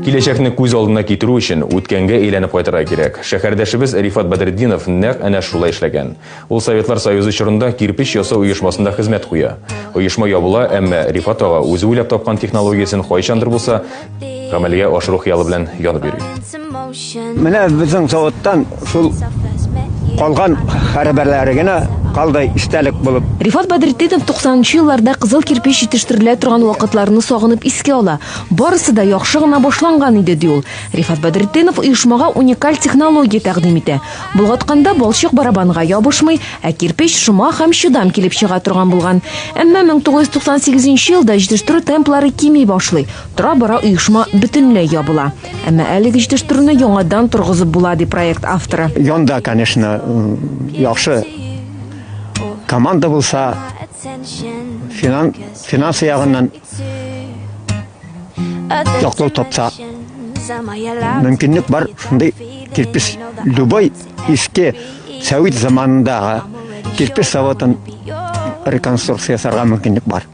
Киләчәкне күз алдына китерү өчен үткәнгә әйләнеп кайтырга кирәк. Шәһәрдәшебез Рифат Бәдретдинов нәкъ әнә шулай эшләгән. Ул Советлар Союзы чорында кирпич ясау оешмасында хезмәт куя. Оешма ябыла, әмма Рифат ага үзе уйлап тапкан технологиясын кайчандыр булса гамәлгә ашыру хыялы белән янып йөри. Менә безнең заводтан шул калган хәрбәрләре генә калды истәлек булып. Рифат Бәдретдинов 90-нчы елларда кызыл кирпич җитештерелә торган вакытларны сагынып искә ала. Барысы да яхшы гына башланган иде ди ул. Рифат Бәдретдинов оешмага уникаль технология тәкъдим итә. Булгатканда балчык барабанга ябышмый, ә кирпич шома һәм чыдам килеп чыга торган булган. Әмма 1998 елда җитештерү темплары кими башлый. Тора-бара оешма бөтенләй ябыла. Әмма әлеге җитештерүне яңадан торгызып була ди проект авторы. Янда, конечно, яхшы команда булса, финанс ягыннан яклау тапса, мөмкинлек бар. Шундый кирпич любой иске Совет заманындагы кирпич заводын реконструкция ясарга мөмкинлек бар.